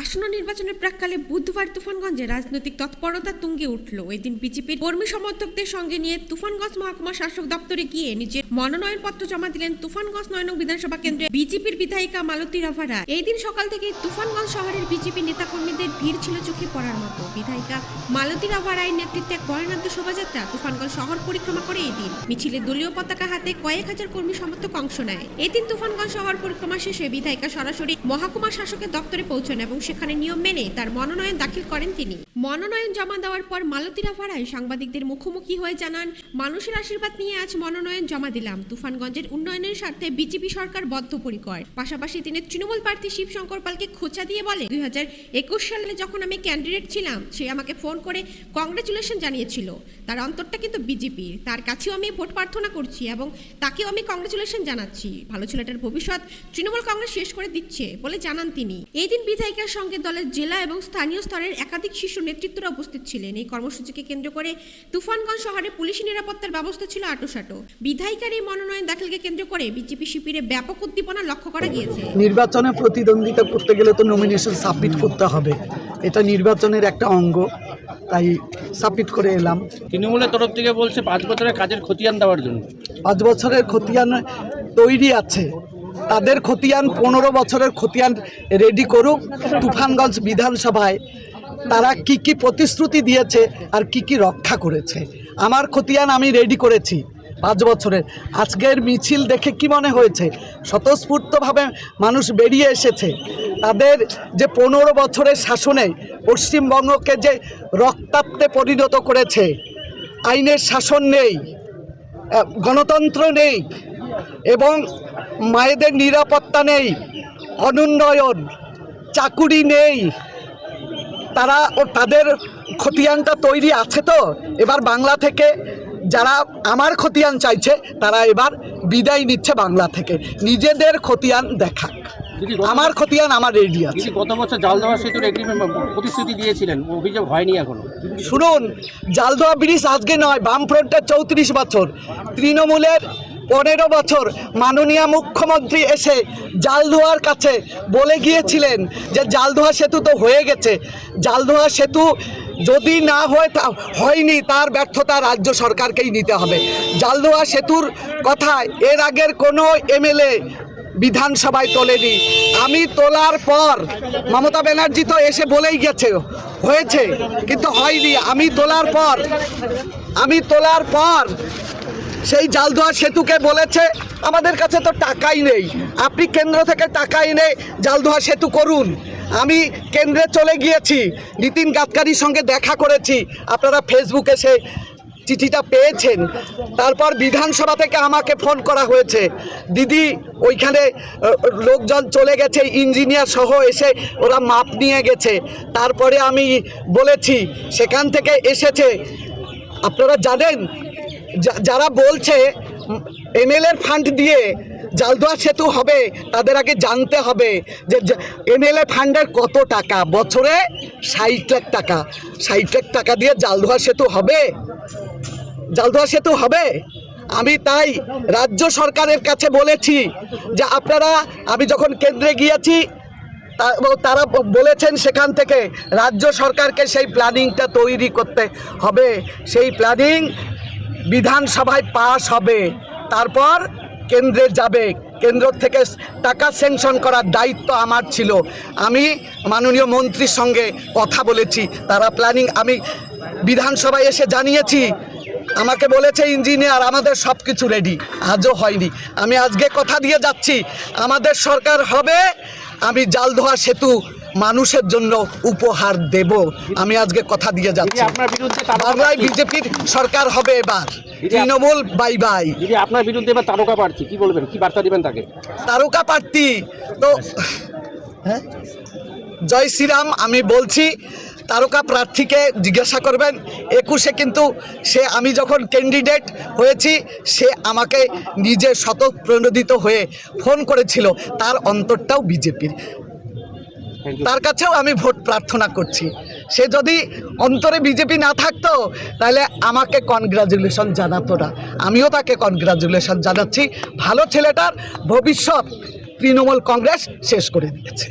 আসন্ন নির্বাচনের প্রাককালে বুধবার তুফানগঞ্জে রাজনৈতিক তৎপরতা তুঙ্গে উঠল। ওই দিন বিজেপির কর্মী সমর্থকদের সঙ্গে নিয়ে তুফানগঞ্জ মহকুমা শাসক দপ্তরে গিয়ে নিজের মনোনয়নপত্র জমা দিলেন তুফানগঞ্জ ৯ নং বিধানসভা কেন্দ্রে বিজেপির বিধায়িকা মালতী রাভারা। এই দিন সকাল থেকে তুফানগঞ্জ শহরের বিজেপি নেতাকর্মীদের ভিড় ছিল চোখে পড়ার মতো। বিধায়িকা মালতী রাভারার নেতৃত্বে এক বর্ণাঢ্য শোভাযাত্রা তুফানগঞ্জ শহর পরিক্রমা করে এই দিন মিছিলে দলীয় পতাকা হাতে কয়েক হাজার কর্মী সমর্থক অংশ নেয়। এই দিন তুফানগঞ্জ শহর পরিক্রমা শেষে বিধায়িকা সরাসরি মহকুমা শাসকের দপ্তরে পৌঁছান এবং সেখানে নিয়ম মেনে তার মনোনয়ন দাখিল করেন তিনি। মনোনয়ন জমা দেওয়ার পর মালতী রাভারায় সাংবাদিকদের মুখোমুখি হয়ে জানান, মানুষের আশীর্বাদ নিয়ে আজ মনোনয়ন জমা দিলাম। তুফানগঞ্জের উন্নয়নের স্বার্থে বিজেপি সরকার বদ্ধপরিকর। পাশাপাশি তিনি তৃণমূল প্রার্থী শিবশঙ্কর পালকে খোঁচা দিয়ে বলে, 2021 সালে যখন আমি ক্যান্ডিডেট ছিলাম সে আমাকে ফোন করে কংগ্রেচুলেশন জানিয়েছিল। তার অন্তরটা কিন্তু বিজেপির। তার কাছেও আমি ভোট প্রার্থনা করছি এবং তাকেও আমি কংগ্রেচুলেশন জানাচ্ছি। ভালো ছেলেটার ভবিষ্যৎ তৃণমূল কংগ্রেস শেষ করে দিচ্ছে বলে জানান তিনি। এই দিন বিধায়িকার সঙ্গে দলের জেলা এবং স্থানীয় স্তরের একাধিক শীর্ষ নেতৃত্বরা উপস্থিত ছিলেন। এই কর্মসূচিকে কেন্দ্র করে তুফানগঞ্জ শহরে পুলিশি নিরাপত্তার ব্যবস্থা ছিল আঁটোসাঁটো। বিধায়িকার এই মনোনয়ন দাখিলকে কেন্দ্র করে বিজেপি শিবিরে ব্যাপক উদ্দীপনা লক্ষ্য করা গিয়েছে। নির্বাচনে প্রতিদ্বন্দ্বিতা করতে গেলে তো নমিনেশন সাবমিট করতে হবে, এটা নির্বাচনের একটা অঙ্গ, তাই সাবমিট করে এলাম। তৃণমূলের তরফ থেকে বলছে 5 বছরের কাজের খতিয়ান দেওয়ার জন্য। 5 বছরের খতিয়ান তৈরি আছে, তাদের খতিয়ান 15 বছরের খতিয়ান রেডি করুক। তুফানগঞ্জ বিধানসভায় তারা কি কি প্রতিশ্রুতি দিয়েছে আর কি কি রক্ষা করেছে, আমার খতিয়ান আমি রেডি করেছি 5 বছরের। আজকের মিছিল দেখে কি মনে হয়েছে? স্বতঃস্ফূর্তভাবে মানুষ বেরিয়ে এসেছে। তাদের যে 15 বছরের শাসনে পশ্চিমবঙ্গকে যে রক্তাক্তে পরিণত করেছে, আইনের শাসন নেই, গণতন্ত্র নেই এবং মায়েদের নিরাপত্তা নেই, অনুন্নয়ন, চাকুরি নেই, তারা তাদের খতিয়ানটা তৈরি আছে। তো এবার বাংলা থেকে যারা আমার খতিয়ান চাইছে তারা এবার বিদায় নিচ্ছে বাংলা থেকে, নিজেদের খতিয়ান দেখাক। আমার খতিয়ান আমার রেডি আছে। গত বছর জালদহ সেতুর এগ্রিমেন্ট প্রতিশ্রুতি দিয়েছিলেন, অভিযোগ হয়নি এখনো। শুনুন, জালদহ ব্রিজ আজকে নয়, বামফ্রন্টের 34 বছর, তৃণমূলের 15 বছর। মাননীয় মুখ্যমন্ত্রী এসে জালদোয়ার কাছে বলে গিয়েছিলেন যে জালদহ সেতু তো হয়ে গেছে। জালদহ সেতু যদি না হয়নি, তার ব্যর্থতা রাজ্য সরকারকেই নিতে হবে। জালদহ সেতুর কথা এর আগের কোনো এমএলএ বিধানসভায় তোলেনি। আমি তোলার পর মমতা ব্যানার্জি তো এসে বলেই গেছে হয়েছে, কিন্তু হয়নি। আমি তোলার পর সেই জালদহ সেতুকে বলেছে আমাদের কাছে তো টাকাই নেই, আপনি কেন্দ্র থেকে টাকা এনে জালদহ সেতু করুন। আমি কেন্দ্রে চলে গিয়েছি, নীতিন গাডকারির সঙ্গে দেখা করেছি, আপনারা ফেসবুকে সে চিঠিটা পেয়েছেন। তারপর বিধানসভা থেকে আমাকে ফোন করা হয়েছে, দিদি ওইখানে লোকজন চলে গেছে, ইঞ্জিনিয়ার সহ এসে ওরা মাপ নিয়ে গেছে। তারপরে আমি বলেছি সেখান থেকে এসেছে। আপনারা জানেন, যারা বলছে এমএলএর ফান্ড দিয়ে জালদহ সেতু হবে, তাদের আগে জানতে হবে যে এমএলএ ফান্ডের কত টাকা। বছরে 60 লাখ টাকা, 60 লাখ টাকা দিয়ে জালদহ সেতু হবে? জালদহ সেতু হবে? আমি তাই রাজ্য সরকারের কাছে বলেছি যে আপনারা, আমি যখন কেন্দ্রে গিয়েছি তারা বলেছেন সেখান থেকে রাজ্য সরকারকে সেই প্ল্যানিংটা তৈরি করতে হবে। সেই প্ল্যানিং বিধানসভায় পাস হবে, তারপর কেন্দ্রে যাবে। কেন্দ্র থেকে টাকা স্যাংশন করার দায়িত্ব আমার ছিল। আমি মাননীয় মন্ত্রীর সঙ্গে কথা বলেছি, তারা প্ল্যানিং আমি বিধানসভায় এসে জানিয়েছি। আমাকে বলেছে ইঞ্জিনিয়ার আমাদের সব কিছু রেডি, আজও হয়নি। আমি আজকে কথা দিয়ে যাচ্ছি, আমাদের সরকার হবে, আমি জালদহ সেতু মানুষের জন্য উপহার দেব। আমি আজকে কথা দিয়ে যাচ্ছি, বাংলায় বিজেপির সরকার হবে এবার, তৃণমূল বাই বাই। যদি আপনার বিরুদ্ধে এবার তারকা প্রার্থী, কি বলবেন, কি বার্তা দিবেন তাকে? তারকা প্রার্থী তো হ্যাঁ, জয় শ্রীরাম। আমি বলছি তারকা প্রার্থীকে জিজ্ঞাসা করবেন 21-এ, কিন্তু আমি যখন ক্যান্ডিডেট হয়েছি সে আমাকে নিজে স্বতঃপ্রণোদিত হয়ে ফোন করেছিল, তার অন্তরটাও বিজেপির। তার কাছেও আমি ভোট প্রার্থনা করছি। সে যদি অন্তরে বিজেপি না থাকতো তাহলে আমাকে কনগ্রাচুলেশন জানাতো না, আমিও তাকে কনগ্রাচুলেশন জানাচ্ছি। ভালো ছেলেটার ভবিষ্যৎ তৃণমূল কংগ্রেস শেষ করে দিয়েছে।